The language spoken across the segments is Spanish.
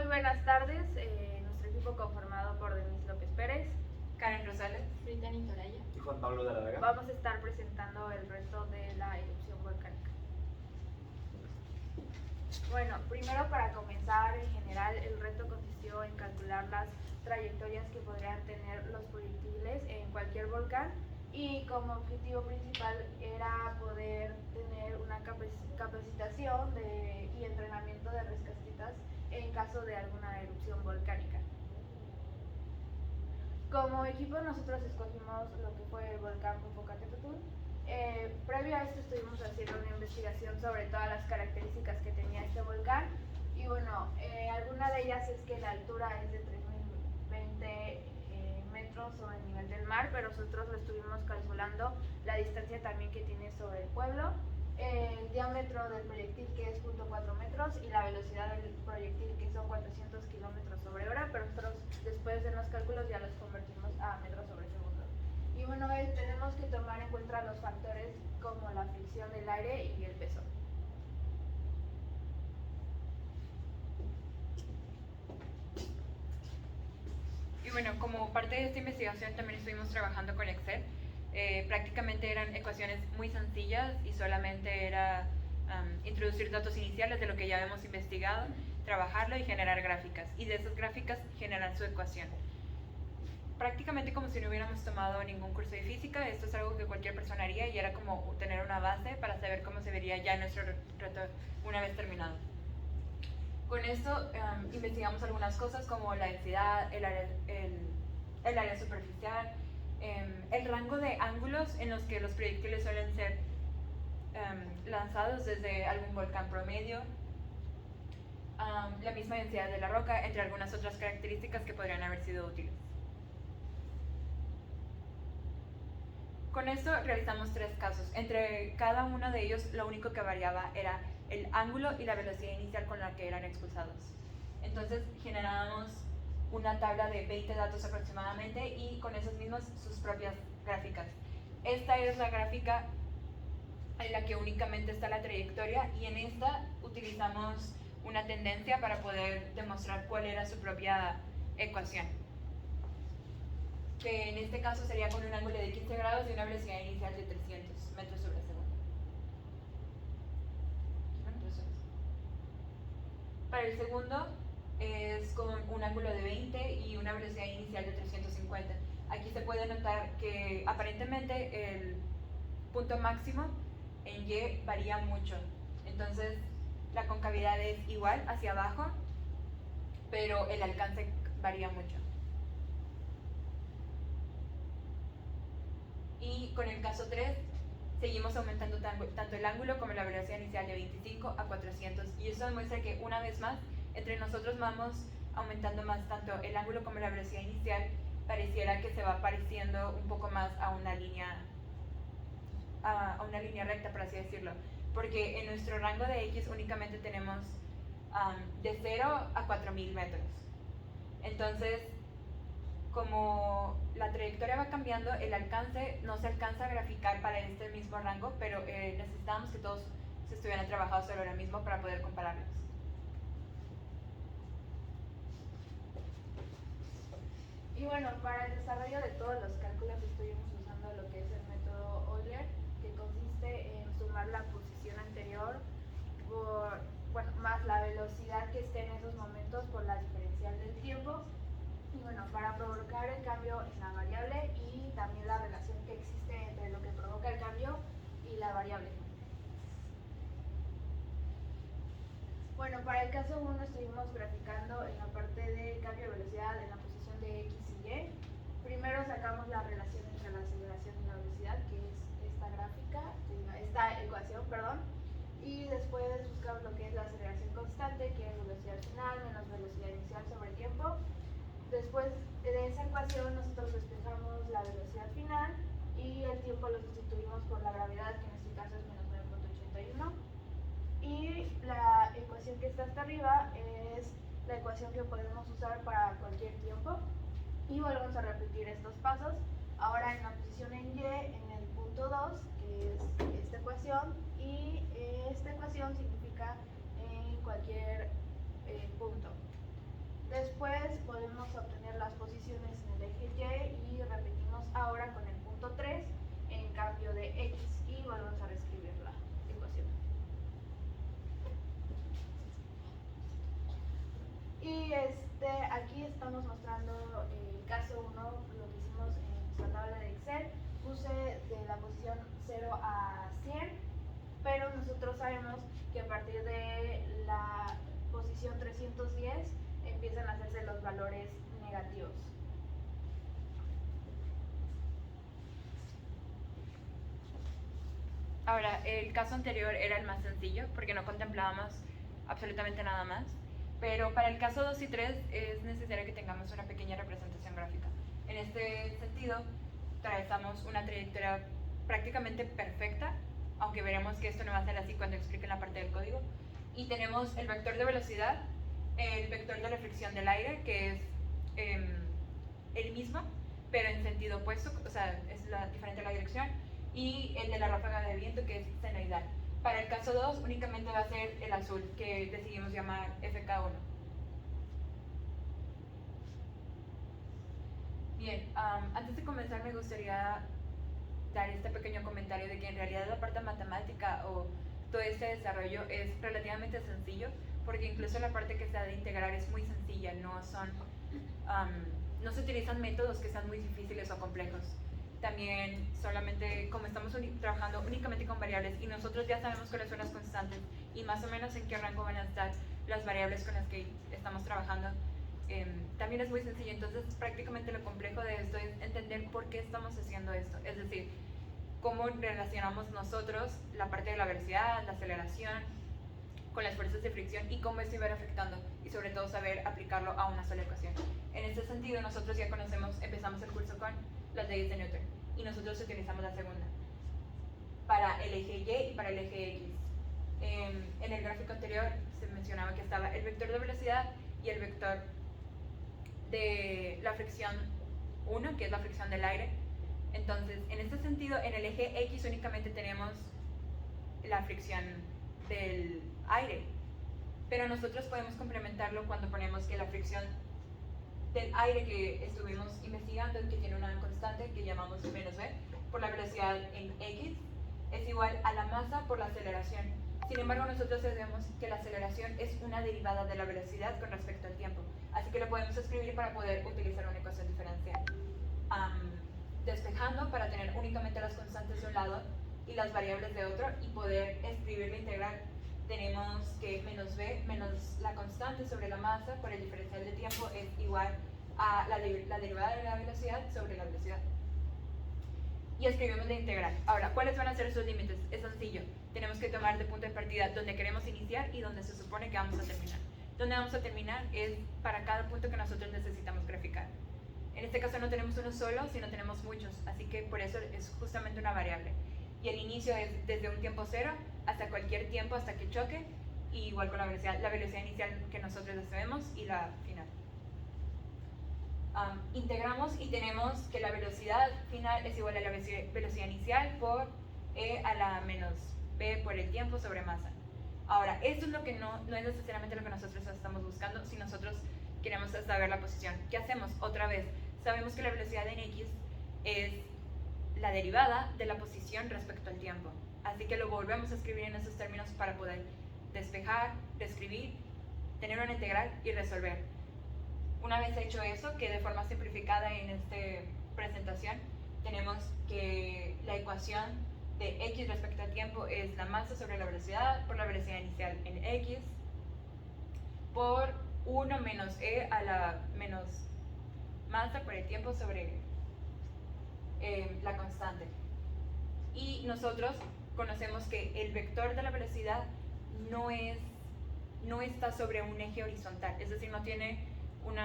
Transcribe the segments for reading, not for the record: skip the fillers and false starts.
Muy buenas tardes, nuestro equipo conformado por Denise López Pérez, Karen Rosales, Brittany Toraya y Juan Pablo de la Vega. Vamos a estar presentando el reto de la erupción volcánica. Bueno, primero para comenzar, en general el reto consistió en calcular las trayectorias que podrían tener los proyectiles en cualquier volcán y como objetivo principal era poder tener una capacitación y entrenamiento de rescatistas en caso de alguna erupción volcánica. Como equipo nosotros escogimos lo que fue el volcán Popocatépetl. Previo a esto estuvimos haciendo una investigación sobre todas las características que tenía este volcán y bueno, alguna de ellas es que la altura es de 3020 metros sobre el nivel del mar, pero nosotros lo estuvimos calculando la distancia también que tiene sobre el pueblo, el diámetro del proyectil que es 0.4 metros y la velocidad del proyectil que son 400 kilómetros sobre hora, pero nosotros después de los cálculos ya los convertimos a metros sobre segundo. Y bueno, tenemos que tomar en cuenta los factores como la fricción del aire y el peso. Y bueno, como parte de esta investigación también estuvimos trabajando con Excel. Prácticamente eran ecuaciones muy sencillas y solamente era introducir datos iniciales de lo que ya habíamos investigado, trabajarlo y generar gráficas. Y de esas gráficas generar su ecuación. Prácticamente como si no hubiéramos tomado ningún curso de física, esto es algo que cualquier persona haría y era como tener una base para saber cómo se vería ya nuestro reto una vez terminado. Con esto investigamos algunas cosas como la densidad, el área superficial, el rango de ángulos en los que los proyectiles suelen ser lanzados desde algún volcán promedio, la misma densidad de la roca, entre algunas otras características que podrían haber sido útiles. Con esto realizamos 3 casos. Entre cada uno de ellos lo único que variaba era el ángulo y la velocidad inicial con la que eran expulsados. Entonces generábamos una tabla de 20 datos aproximadamente y con esos mismos sus propias gráficas. Esta es la gráfica en la que únicamente está la trayectoria y en esta utilizamos una tendencia para poder demostrar cuál era su propia ecuación, que en este caso sería con un ángulo de 15 grados y una velocidad inicial de 300 metros sobre segundo. Para el segundo es con un ángulo de 20 y una velocidad inicial de 350. Aquí se puede notar que aparentemente el punto máximo en Y varía mucho. Entonces la concavidad es igual hacia abajo, pero el alcance varía mucho. Y con el caso 3 seguimos aumentando tanto el ángulo como la velocidad inicial de 25 a 400 y eso demuestra que una vez más entre nosotros vamos aumentando más tanto el ángulo como la velocidad inicial. Pareciera que se va pareciendo un poco más a una línea recta, por así decirlo, porque en nuestro rango de X únicamente tenemos de 0 a 4000 metros. Entonces, como la trayectoria va cambiando, el alcance no se alcanza a graficar para este mismo rango, pero necesitamos que todos se estuvieran trabajando sobre lo mismo para poder compararlos. Y bueno, para el desarrollo de todos los cálculos estuvimos usando lo que es el método Euler, que consiste en sumar la posición anterior más la velocidad que esté en esos momentos por la diferencial del tiempo. Y bueno, para provocar el cambio en la variable y también la relación que existe entre lo que provoca el cambio y la variable. Bueno, para el caso 1 estuvimos graficando en la parte de cambio de velocidad en la posición de X y Y. Primero sacamos la relación entre la aceleración y la velocidad, que es esta ecuación, y después buscamos lo que es la aceleración constante, que es velocidad final menos velocidad inicial sobre tiempo. Después de esa ecuación nosotros despejamos la velocidad final y el tiempo lo sustituimos por la gravedad, que en este caso es menos 9.81. Y la ecuación que está hasta arriba es la ecuación que podemos usar para cualquier tiempo. Y volvemos a repetir estos pasos. Ahora en la posición en Y, en el punto 2, que es esta ecuación, y esta ecuación significa en cualquier punto. Después podemos obtener las posiciones en el eje Y y repetimos ahora con el punto 3 en cambio de X y volvemos a reescribir la ecuación. Y aquí estamos mostrando el caso 1, lo que hicimos en nuestra tabla de Excel. Puse de la posición 0 a 100, pero nosotros sabemos que a partir de la posición 310 empiezan a hacerse los valores negativos. Ahora, el caso anterior era el más sencillo porque no contemplábamos absolutamente nada más, pero para el caso 2 y 3 es necesario que tengamos una pequeña representación gráfica. En este sentido, trazamos una trayectoria prácticamente perfecta, aunque veremos que esto no va a ser así cuando explique la parte del código. Y tenemos el vector de velocidad, el vector de reflexión del aire, que es el mismo, pero en sentido opuesto, o sea, es diferente la dirección, y el de la ráfaga de viento, que es senoidal. Para el caso 2 únicamente va a ser el azul, que decidimos llamar FK1. Bien, antes de comenzar me gustaría dar este pequeño comentario de que en realidad la parte matemática o todo este desarrollo es relativamente sencillo, porque incluso la parte que se ha de integrar es muy sencilla, no se utilizan métodos que sean muy difíciles o complejos. También solamente como estamos trabajando únicamente con variables y nosotros ya sabemos cuáles son las constantes y más o menos en qué rango van a estar las variables con las que estamos trabajando, también es muy sencillo. Entonces prácticamente lo complejo de esto es entender por qué estamos haciendo esto, es decir, cómo relacionamos nosotros la parte de la velocidad, la aceleración con las fuerzas de fricción y cómo esto iba a ir afectando, y sobre todo saber aplicarlo a una sola ecuación. En este sentido nosotros ya empezamos el curso con las leyes de Newton y nosotros utilizamos la segunda para el eje Y y para el eje X. En el gráfico anterior se mencionaba que estaba el vector de velocidad y el vector de la fricción 1, que es la fricción del aire. Entonces, en este sentido, en el eje X únicamente tenemos la fricción del aire, pero nosotros podemos complementarlo cuando ponemos que la fricción del aire que estuvimos investigando, que tiene una constante que llamamos menos v, por la velocidad en X, es igual a la masa por la aceleración. Sin embargo, nosotros sabemos que la aceleración es una derivada de la velocidad con respecto al tiempo, así que lo podemos escribir para poder utilizar una ecuación diferencial. Despejando para tener únicamente las constantes de un lado y las variables de otro y poder escribir la integral, tenemos que menos v menos la constante sobre la masa por el diferencial de tiempo es igual a la derivada de la velocidad sobre la velocidad. Y escribimos la integral. Ahora, ¿cuáles van a ser esos límites? Es sencillo. Tenemos que tomar de punto de partida donde queremos iniciar y donde se supone que vamos a terminar. Donde vamos a terminar es para cada punto que nosotros necesitamos graficar. En este caso no tenemos uno solo, sino tenemos muchos, así que por eso es justamente una variable. Y el inicio es desde un tiempo cero hasta cualquier tiempo hasta que choque, y igual con la velocidad inicial que nosotros sabemos y la final. Integramos y tenemos que la velocidad final es igual a la velocidad inicial por e a la menos b por el tiempo sobre masa. Ahora, esto es lo que no es necesariamente lo que nosotros estamos buscando si nosotros queremos saber la posición. ¿Qué hacemos? Otra vez, sabemos que la velocidad en x es la derivada de la posición respecto al tiempo. Así que lo volvemos a escribir en esos términos para poder despejar, describir, tener una integral y resolver. Una vez hecho eso, que de forma simplificada en esta presentación, tenemos que la ecuación de x respecto al tiempo es la masa sobre la velocidad por la velocidad inicial en x por 1 menos e a la menos masa por el tiempo sobre la constante. Y nosotros conocemos que el vector de la velocidad no está sobre un eje horizontal, es decir, no tiene un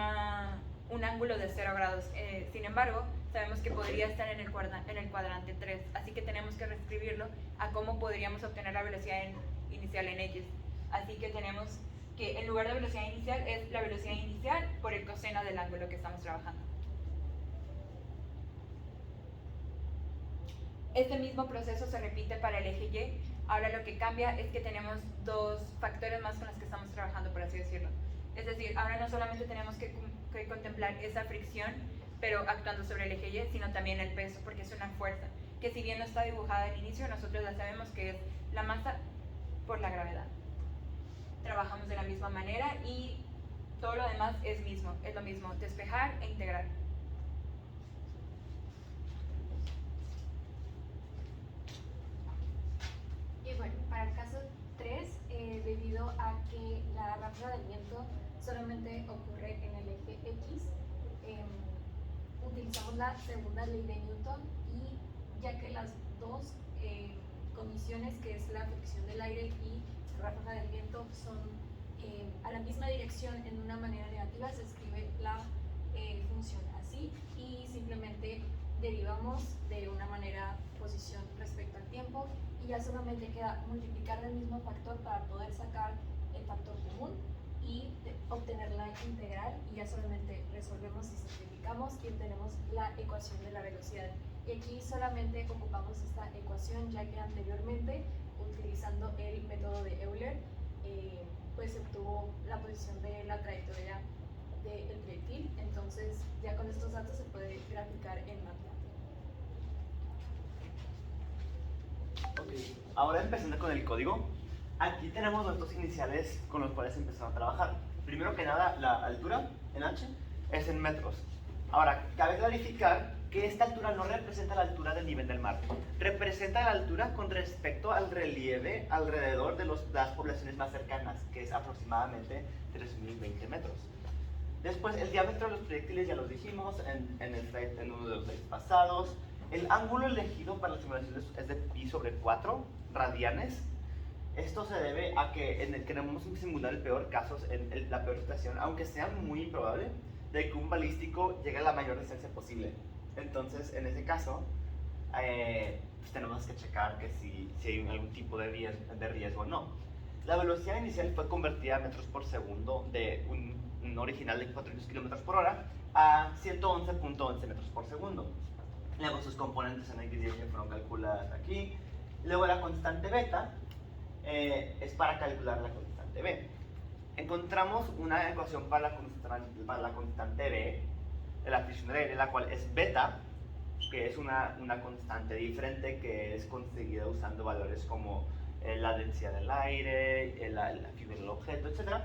ángulo de 0 grados. Sin embargo, sabemos que podría estar en el cuadrante 3, así que tenemos que reescribirlo a cómo podríamos obtener la velocidad inicial en x. Así que tenemos que en lugar de velocidad inicial es la velocidad inicial por el coseno del ángulo que estamos trabajando. Este mismo proceso se repite para el eje Y. Ahora lo que cambia es que tenemos dos factores más con los que estamos trabajando, por así decirlo. Es decir, ahora no solamente tenemos que contemplar esa fricción, pero actuando sobre el eje Y, sino también el peso, porque es una fuerza que, si bien no está dibujada al inicio, nosotros ya sabemos que es la masa por la gravedad. Trabajamos de la misma manera y todo lo demás es lo mismo, despejar e integrar. Y bueno, para el caso 3, debido a que la ráfaga del viento solamente ocurre en el eje X, utilizamos la segunda ley de Newton, y ya que las dos condiciones, que es la fricción del aire y la ráfaga del viento, son a la misma dirección en una manera negativa, se escribe la función así, y simplemente derivamos de una manera posición respecto al tiempo, y ya solamente queda multiplicar el mismo factor para poder sacar el factor común y obtener la integral, y ya solamente resolvemos y simplificamos y obtenemos la ecuación de la velocidad. Y aquí solamente ocupamos esta ecuación, ya que anteriormente, utilizando el método de Euler, pues se obtuvo la posición de la trayectoria del proyectil. Entonces ya con estos datos se puede graficar en MATLAB. Ok, ahora empezando con el código, aquí tenemos los dos iniciales con los cuales empezamos a trabajar. Primero que nada, la altura en h es en metros. Ahora, cabe clarificar que esta altura no representa la altura del nivel del mar, representa la altura con respecto al relieve alrededor de las poblaciones más cercanas, que es aproximadamente 3.020 metros. Después, el diámetro de los proyectiles ya los dijimos en uno de los slides pasados. El ángulo elegido para las simulaciones es de pi sobre 4 radianes. Esto se debe a que queremos simular el peor caso, la peor situación, aunque sea muy improbable, de que un balístico llegue a la mayor distancia posible. Entonces, en ese caso, pues tenemos que checar que si hay algún tipo de riesgo o no. La velocidad inicial fue convertida a metros por segundo de un original de 400 km por hora a 111.11 metros por segundo. Luego sus componentes en X y Y fueron calculadas aquí. Luego la constante beta es para calcular la constante B. Encontramos una ecuación para la constante B de la fricción del aire, la cual es beta, que es una constante diferente que es conseguida usando valores como la densidad del aire, la fibra del objeto, etc.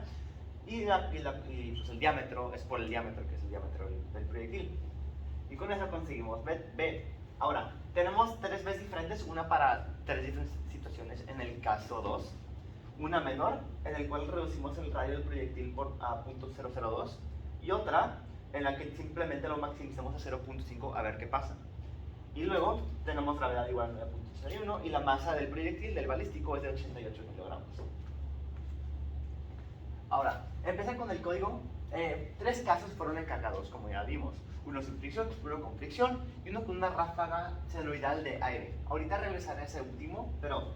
Y pues el diámetro es por el diámetro, que es el diámetro del proyectil. Y con eso conseguimos B. Ahora, tenemos tres Bs diferentes, una para tres diferentes situaciones en el caso 2. Una menor, en el cual reducimos el radio del proyectil a .002, y otra en la que simplemente lo maximizamos a 0.5 a ver qué pasa. Y luego tenemos gravedad igual a 9.01 y la masa del proyectil, del balístico, es de 88 kilogramos. Ahora, empecé con el código. Tres casos fueron encargados, como ya vimos. Uno sin fricción, uno con fricción y uno con una ráfaga senoidal de aire. Ahorita regresaré a ese último, pero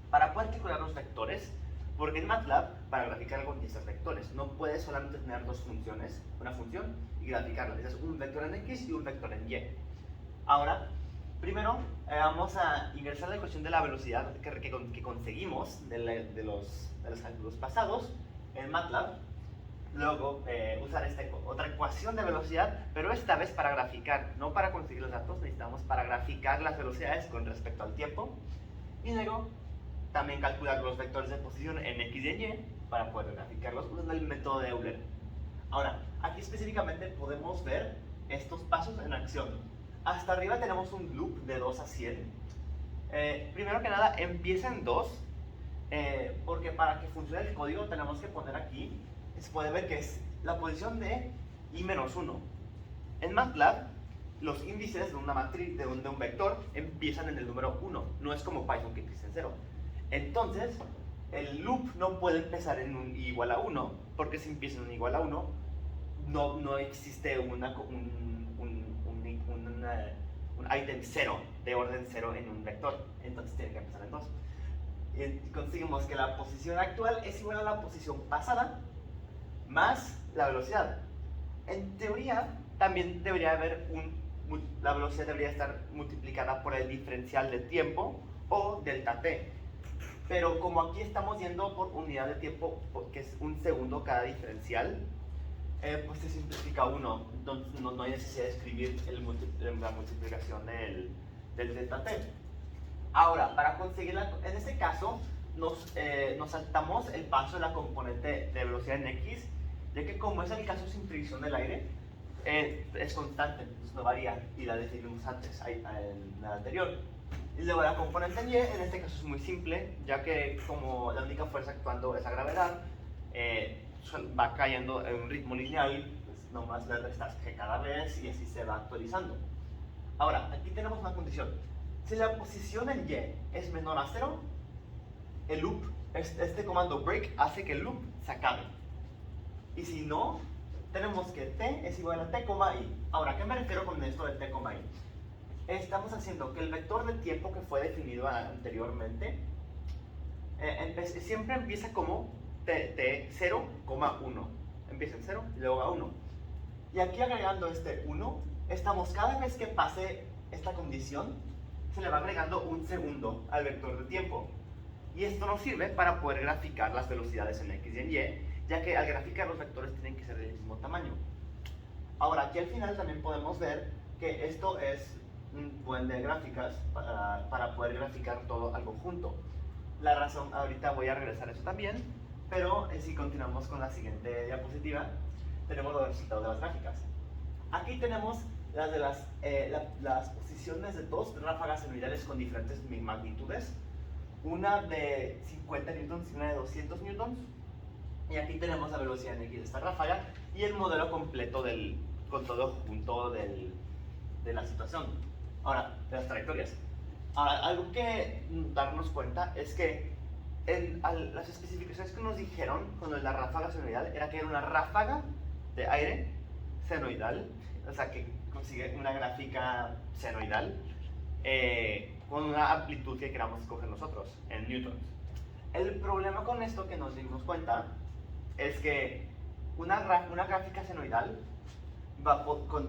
para poder calcular los vectores, porque en MATLAB, para graficar algo necesitas vectores. No puedes solamente tener dos funciones, una función, y graficarla. Necesitas un vector en X y un vector en Y. Ahora, primero vamos a ingresar la ecuación de la velocidad que conseguimos de los cálculos pasados en MATLAB. Luego usar otra ecuación de velocidad, pero esta vez para graficar, no para conseguir los datos, necesitamos para graficar las velocidades con respecto al tiempo. Y luego también calcular los vectores de posición en X y en Y para poder graficarlos usando el método de Euler. Ahora, aquí específicamente podemos ver estos pasos en acción. Hasta arriba tenemos un loop de 2 a 100. Primero que nada, empieza en 2, porque para que funcione el código tenemos que poner aquí, se puede ver que es la posición de i-1. En MATLAB, los índices de una matriz, de un vector, empiezan en el número 1. No es como Python que empieza en 0. Entonces, el loop no puede empezar en un i igual a 1, porque si empieza en un i igual a 1, no existe un ítem 0, de orden 0 en un vector. Entonces tiene que empezar en 2. Y conseguimos que la posición actual es igual a la posición pasada más la velocidad. En teoría, también debería haber la velocidad debería estar multiplicada por el diferencial de tiempo o delta t. pero como aquí estamos yendo por unidad de tiempo, que es un segundo cada diferencial, pues se simplifica uno, entonces no hay necesidad de escribir la multiplicación del delta t. Ahora, para conseguirla, en este caso, nos saltamos el paso de la componente de velocidad en x, ya que como es el caso sin fricción del aire, es constante, entonces no varía, y la definimos antes, en la anterior. Y luego la componente en y, en este caso es muy simple, ya que como la única fuerza actuando es la gravedad, va cayendo en un ritmo lineal, pues nomás le restas g cada vez y así se va actualizando. Ahora, aquí tenemos una condición. Si la posición en y es menor a 0, el loop, este comando break hace que el loop se acabe. Y si no, tenemos que t es igual a t, i. Ahora, ¿qué me refiero con esto de t, i? Estamos haciendo que el vector de tiempo que fue definido anteriormente siempre empieza como t 0, 1. Empieza en 0 y luego va 1. Y aquí agregando este 1, estamos cada vez que pase esta condición, se le va agregando un segundo al vector de tiempo. Y esto nos sirve para poder graficar las velocidades en x y en y, ya que al graficar los vectores tienen que ser del mismo tamaño. Ahora, aquí al final también podemos ver que esto es un buen de gráficas para poder graficar todo algo junto. La razón, ahorita voy a regresar a eso también, pero si continuamos con la siguiente diapositiva, tenemos los resultados de las gráficas. Aquí tenemos las posiciones de dos ráfagas senoidales con diferentes magnitudes, una de 50 newtons y una de 200 newtons, y aquí tenemos la velocidad en x de esta ráfaga y el modelo completo con todo junto de la situación. Ahora, de las trayectorias. Ahora, algo que darnos cuenta es que las especificaciones que nos dijeron con la ráfaga senoidal era que era una ráfaga de aire senoidal, o sea que consigue una gráfica senoidal con una amplitud que queramos escoger nosotros en newtons. El problema con esto que nos dimos cuenta es que una gráfica senoidal va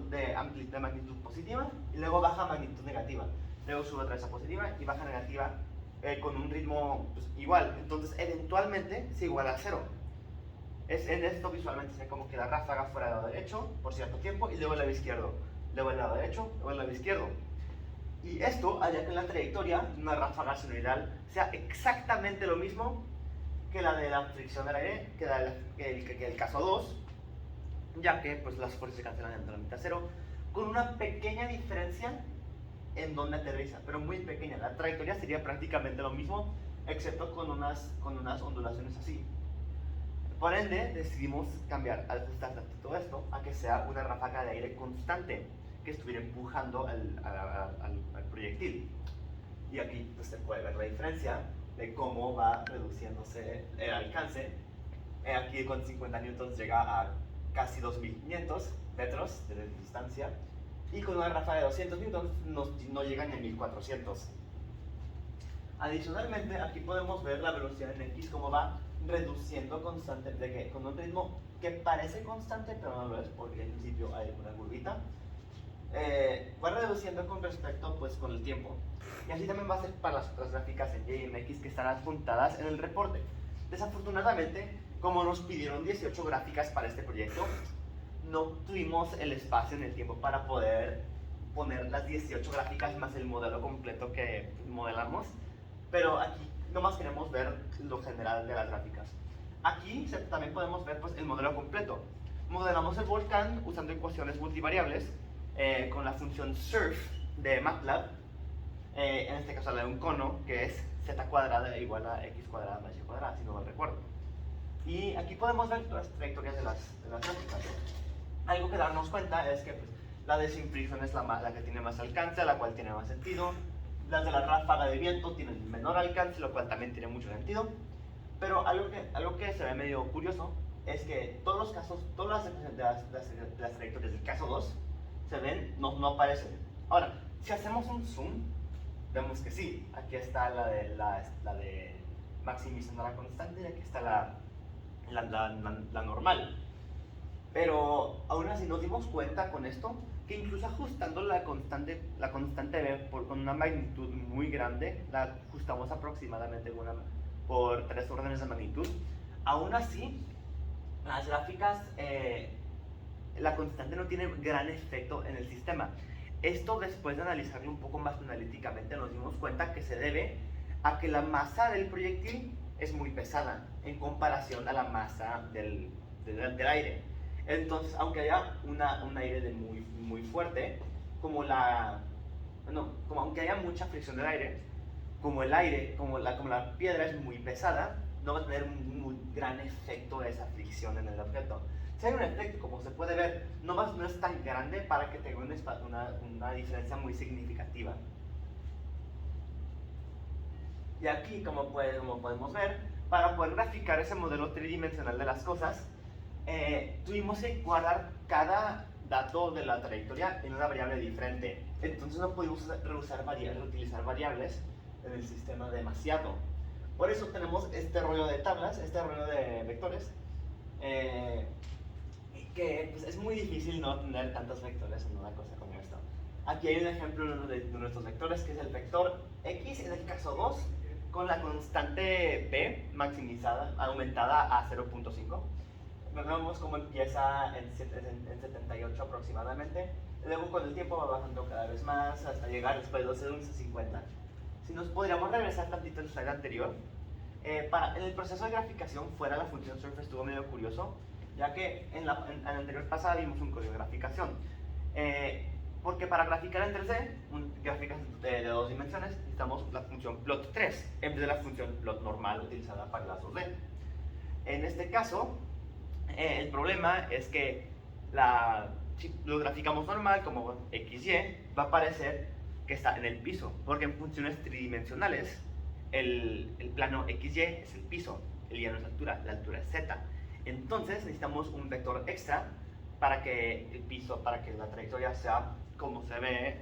de magnitud positiva y luego baja a magnitud negativa, luego sube otra vez a positiva y baja a negativa con un ritmo pues, igual, entonces eventualmente se iguala a 0. En esto visualmente se ve como que la ráfaga fuera del lado derecho por cierto tiempo y luego el lado izquierdo, luego el lado derecho, luego el lado izquierdo. Y esto haría que la trayectoria de una ráfaga senoidal sea exactamente lo mismo que la de la fricción del aire, que el caso 2, ya que pues, las fuerzas se cancelan en la mitad cero, con una pequeña diferencia en donde aterriza, pero muy pequeña. La trayectoria sería prácticamente lo mismo, excepto con unas ondulaciones así. Por ende, decidimos ajustar todo esto a que sea una ráfaga de aire constante que estuviera empujando al proyectil. Y aquí pues, se puede ver la diferencia de cómo va reduciéndose el alcance. Aquí con 50 newtons llega a casi 2500 metros de distancia y con una ráfaga de 200 newtons no llega ni a 1400. Adicionalmente, aquí podemos ver la velocidad en x cómo va reduciendo constantemente, con un ritmo que parece constante, pero no lo es, porque en principio hay una curvita. Va reduciendo con respecto pues con el tiempo. Y así también va a ser para las otras gráficas en y en x que están adjuntadas en el reporte. Desafortunadamente, como nos pidieron 18 gráficas para este proyecto, no tuvimos el espacio en el tiempo para poder poner las 18 gráficas más el modelo completo que modelamos, pero aquí nomás queremos ver lo general de las gráficas. Aquí también podemos ver pues, el modelo completo. Modelamos el volcán usando ecuaciones multivariables con la función surf de MATLAB, en este caso la de un cono, que es z cuadrada igual a x cuadrada más y cuadrada, si no mal recuerdo. Y aquí podemos ver las trayectorias de las gráficas. Algo que darnos cuenta es que pues, la de sin fricción es la que tiene más alcance, la cual tiene más sentido. Las de la ráfaga de viento tienen menor alcance, lo cual también tiene mucho sentido. Pero algo que se ve medio curioso es que todos los casos, todas las trayectorias del caso 2 se ven, no aparecen. Ahora, si hacemos un zoom, vemos que sí. Aquí está la de maximizando la constante y aquí está la normal. Pero aún así nos dimos cuenta con esto que incluso ajustando la constante B con una magnitud muy grande, la ajustamos aproximadamente por 3 órdenes de magnitud. Aún así, las gráficas, la constante no tiene gran efecto en el sistema. Esto, después de analizarlo un poco más analíticamente, nos dimos cuenta que se debe a que la masa del proyectil es muy pesada en comparación a la masa del aire. Entonces, aunque haya un aire muy fuerte, como aunque haya mucha fricción del aire, como la piedra es muy pesada, no va a tener un gran efecto esa fricción en el objeto. Si hay un efecto, como se puede ver, no es tan grande para que tenga una diferencia muy significativa. Y aquí, como podemos ver, para poder graficar ese modelo tridimensional de las cosas, tuvimos que guardar cada dato de la trayectoria en una variable diferente. Entonces no pudimos reutilizar variables en el sistema demasiado. Por eso tenemos este rollo de tablas, este rollo de vectores, que pues, es muy difícil no tener tantos vectores en una cosa como esto. Aquí hay un ejemplo de nuestros vectores, que es el vector x en el caso 2, con la constante b maximizada, aumentada a 0.5. Vemos cómo empieza en 78 aproximadamente. Luego con el tiempo va bajando cada vez más hasta llegar después de 12 a 50. Si nos podríamos regresar tantito al slide anterior, en el proceso de graficación fuera de la función surf estuvo medio curioso, ya que en la anterior pasada vimos un código de graficación. Porque para graficar en 3D, gráficas de 2 dimensiones, necesitamos la función plot3 en vez de la función plot normal utilizada para las 2D. En este caso, el problema es que si lo graficamos normal como XY, va a parecer que está en el piso, porque en funciones tridimensionales el plano XY es el piso, el Y no es la altura es Z. Entonces necesitamos un vector extra para que el piso, para que la trayectoria sea como se ve,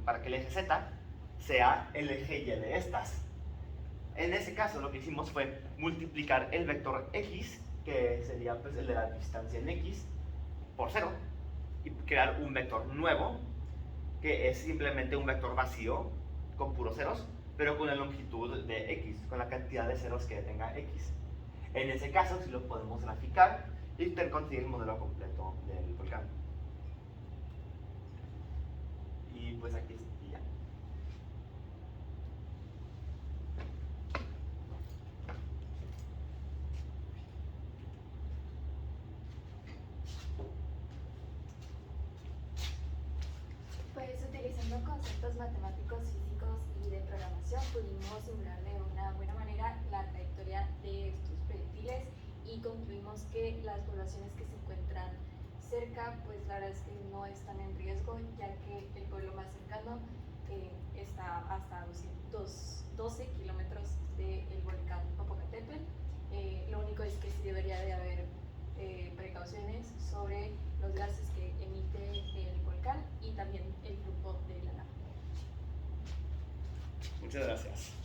para que el eje Z sea el eje Y de estas. En ese caso lo que hicimos fue multiplicar el vector X, que sería pues el de la distancia en X, por 0, y crear un vector nuevo, que es simplemente un vector vacío con puros ceros, pero con la longitud de X, con la cantidad de ceros que tenga X. En ese caso sí lo podemos graficar y conseguir el modelo completo del volcán. Y pues aquí ya. Pues utilizando conceptos matemáticos, físicos y de programación pudimos simular de una buena manera la trayectoria de estos proyectiles y concluimos que las poblaciones que se encuentran cerca, pues la verdad es que no están en riesgo, ya que el pueblo más cercano está hasta 12 kilómetros del volcán Popocatépetl. Lo único es que sí debería de haber precauciones sobre los gases que emite el volcán y también el flujo de la lava. Muchas gracias.